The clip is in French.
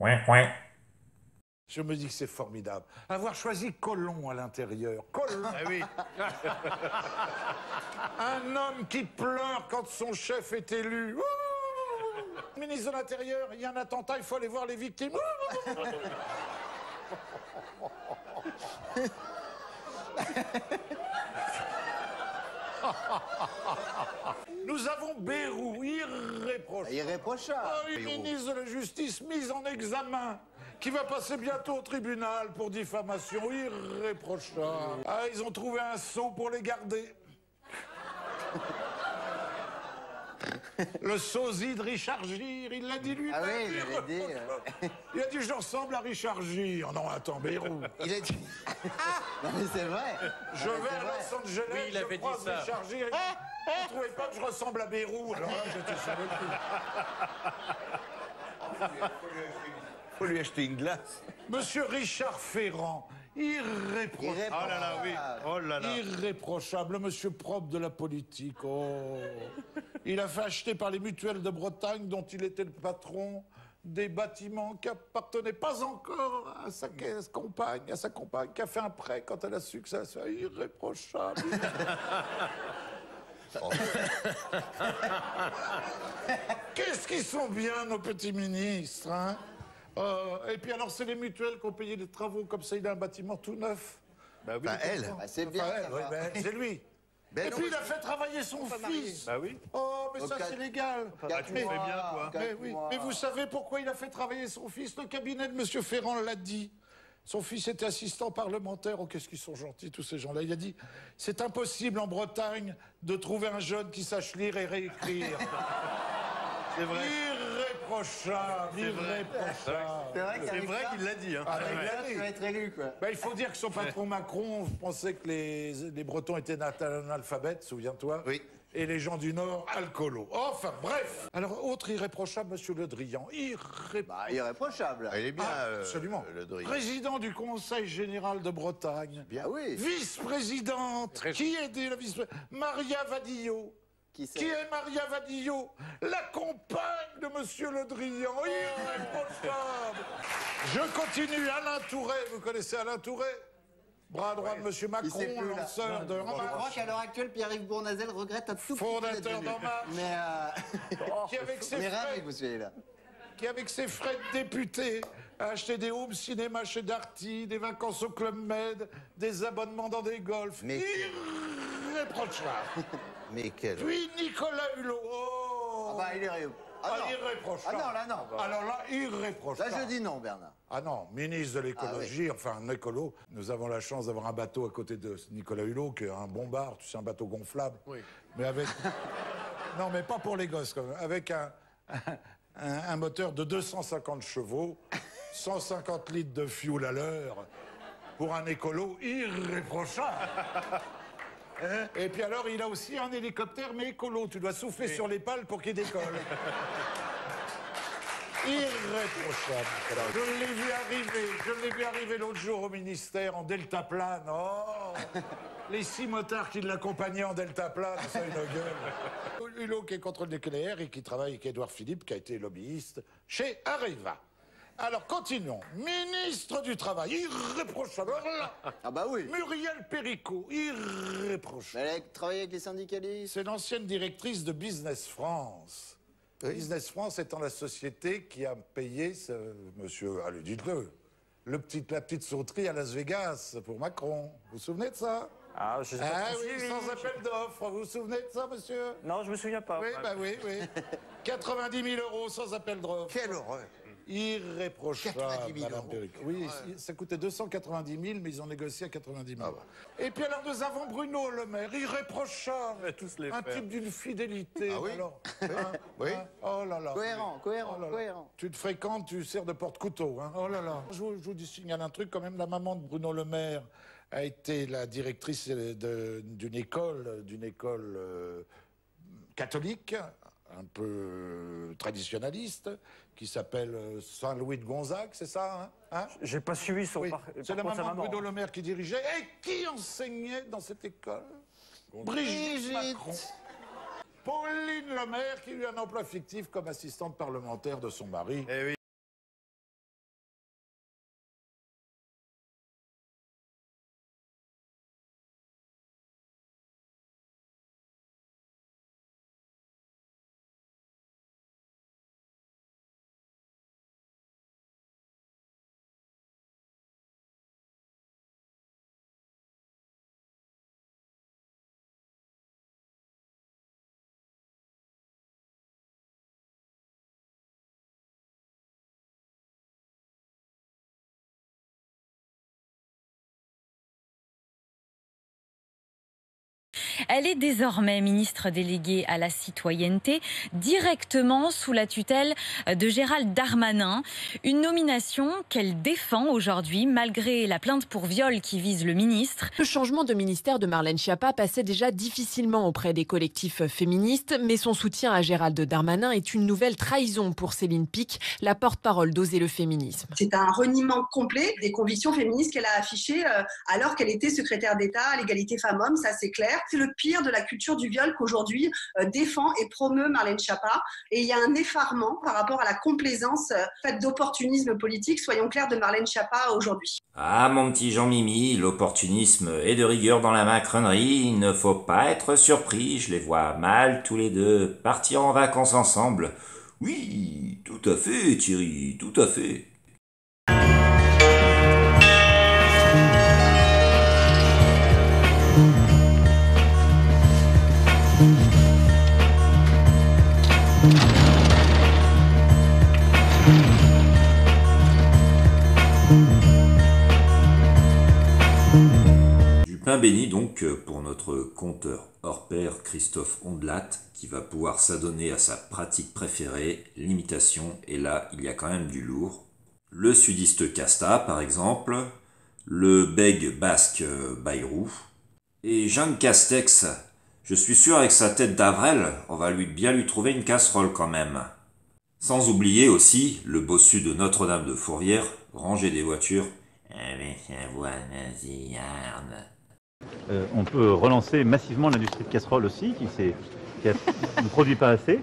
Ouin, ouin. Je me dis que c'est formidable. Avoir choisi Colomb à l'intérieur. Colomb. Ah oui. Un homme qui pleure quand son chef est élu. Ouh. Ministre de l'Intérieur, il y a un attentat, il faut aller voir les victimes. Nous avons Bayrou, irréprochable. Irréprochable. Ah oui, ministre de la Justice mis en examen, qui va passer bientôt au tribunal pour diffamation, irréprochable. Ah, ils ont trouvé un sceau pour les garder. Le sosie de Richard Gere, il l'a dit lui-même. Ah oui, il l'avait dit. Il a dit, je ressemble à Richard Gere. Oh non, attends, Bayrou. Il a dit. Non, mais c'est vrai. Je vais à Los Angeles, Oui, il avait je croise dit ça. Richard Gere. Vous ne trouvez pas que je ressemble à Bayrou? Alors là, j'étais sur le coup. Faut lui acheter une glace. Monsieur Richard Ferrand, irréprochable. Oh là là, oui. Oh là là. Irréprochable, le monsieur propre de la politique. Oh. Il a fait acheter par les mutuelles de Bretagne, dont il était le patron, des bâtiments qui appartenaient pas encore à sa compagne, qui a fait un prêt quand elle a su que ça soit irréprochable. Qu'est-ce qu'ils sont bien, nos petits ministres, hein? Et puis alors, c'est les mutuelles qui ont payé les travaux, comme ça, il a un bâtiment tout neuf. Bah oui. Enfin, elle. Bah, c'est bien. Enfin, ça elle, ouais, va. ben, c'est lui. Ben Et non, puis il a fait travailler son fils. Bah oui. Oh, mais Au ça quatre- c'est légal. Quatre tu le fais mois, bien, toi. quatre Mais oui. mois. Mais vous savez pourquoi il a fait travailler son fils? Le cabinet de Monsieur Ferrand l'a dit. Son fils était assistant parlementaire. Oh, qu'est-ce qu'ils sont gentils, tous ces gens-là. Il a dit, c'est impossible en Bretagne de trouver un jeune qui sache lire et réécrire. C'est vrai. Irréprochable, C'est vrai. irréprochable. C'est vrai qu'il l'a dit. Hein. Ah, ben, Avec il ça, l'a dit. tu vas être élu, quoi. Ben, il faut dire que son patron Macron pensait que les Bretons étaient analphabètes, souviens-toi. Oui. Et les gens du Nord, alcoolos. Enfin, bref. Alors, autre irréprochable, Monsieur Le Drian. Bah, irréprochable. Ah, il est bien, Absolument. le Drian. Président du Conseil général de Bretagne. Bien, oui. Vice-présidente. Qui est la vice-présidente? Maria Vadillo. Qui c'est? Qui est Maria Vadillo? La compagne de Monsieur Le Drian. Irréprochable. Je continue. Alain Touré. Vous connaissez Alain Touré? Bras droit de Monsieur Il sait Macron, plus, là. lanceur de En Je crois Marche, qu'à l'heure actuelle, Pierre-Yves Bournazel regrette un tout petit peu fondateur d'être venu. d'En Marche, Mais qui avec ses mais ravi frais, que vous soyez là. qui avec ses frais de député a acheté des home cinéma chez Darty, des vacances au Club Med, des abonnements dans des golfs. Mais- Irréprochable. Mais quel... Puis Nicolas Hulot. Oh. Ah bah, il est Ah, non. irréprochable. Ah non, là, non. Alors là, irréprochable. Là, je dis non, Bernard. Ah non, ministre de l'écologie, enfin un écolo. Nous avons la chance d'avoir un bateau à côté de Nicolas Hulot, qui est un bombard, tu sais, un bateau gonflable. Oui. Mais avec... non, mais pas pour les gosses, quand même. Avec un moteur de 250 chevaux, 150 litres de fuel à l'heure, pour un écolo irréprochable. Hein? Et puis alors, il a aussi un hélicoptère, mais écolo. Tu dois souffler sur les pales pour qu'il décolle. Irréprochable. Je l'ai vu arriver l'autre jour au ministère en deltaplane. Oh, les 6 motards qui l'accompagnaient en deltaplane, ça a une gueule. Hulot qui est contre le nucléaire et qui travaille avec Édouard Philippe, qui a été lobbyiste chez Areva. Alors, continuons. Ministre du Travail, irréprochable. Alors là, Ah bah oui. Muriel Péricaud, irréprochable. Elle a travaillé avec les syndicalistes. C'est l'ancienne directrice de Business France. Business France étant la société qui a payé ce monsieur, allez, dites-le, la petite sauterie à Las Vegas pour Macron. Vous vous souvenez de ça? Ah, je sais pas Ah si- oui, sans appel d'offres. Vous vous souvenez de ça, monsieur? Non, je me souviens pas. Oui, bah oui, oui. 90 000 € sans appel d'offres. Quelle horreur. Irréprochable, 90 000 Madame €. Péricaud. Oui, ça coûtait 290 000, mais ils ont négocié à 90 000. Ah bah. Et puis alors, nous avons Bruno Le Maire, irréprochable. On va tous les Un faire. type d'une fidélité. Ah oui? Alors, Oui. Oh là là. Cohérent, cohérent, Oh là là. cohérent. Tu te fréquentes, tu sers de porte-couteau. Hein. Oh là là. Je vous signale un truc quand même. La maman de Bruno Le Maire a été la directrice d'une école, catholique, un peu traditionnaliste, qui s'appelle Saint-Louis de Gonzague, c'est ça, hein? J'ai pas suivi son Oui. C'est la contre, sa maman de maman. Bruno Le Maire qui dirigeait et qui enseignait dans cette école. Brigitte Macron. Pauline Le Maire qui eut un emploi fictif comme assistante parlementaire de son mari. Eh oui. Elle est désormais ministre déléguée à la citoyenneté, directement sous la tutelle de Gérald Darmanin. Une nomination qu'elle défend aujourd'hui, malgré la plainte pour viol qui vise le ministre. Le changement de ministère de Marlène Schiappa passait déjà difficilement auprès des collectifs féministes, mais son soutien à Gérald Darmanin est une nouvelle trahison pour Céline Picq, la porte-parole d'Oser le féminisme. C'est un reniement complet des convictions féministes qu'elle a affichées alors qu'elle était secrétaire d'État à l'égalité femmes-hommes, ça c'est clair. C'est le pire de la culture du viol qu'aujourd'hui défend et promeut Marlène Schiappa. Et il y a un effarement par rapport à la complaisance faite d'opportunisme politique, soyons clairs, de Marlène Schiappa aujourd'hui. Ah, mon petit Jean-Mimi, l'opportunisme est de rigueur dans la macronerie, il ne faut pas être surpris, je les vois mal tous les deux partir en vacances ensemble. Oui, tout à fait, Thierry, tout à fait. Du pain béni donc pour notre conteur hors pair Christophe Ondelat qui va pouvoir s'adonner à sa pratique préférée, l'imitation, et là il y a quand même du lourd. Le sudiste Casta par exemple, le bègue basque Bayrou, et Jean Castex, je suis sûr avec sa tête d'avrel, on va bien lui trouver une casserole quand même. Sans oublier aussi le bossu de Notre-Dame de Fourvière, ranger des voitures avec sa voix nasillarde. On peut relancer massivement l'industrie de casseroles aussi, qui ne produit pas assez.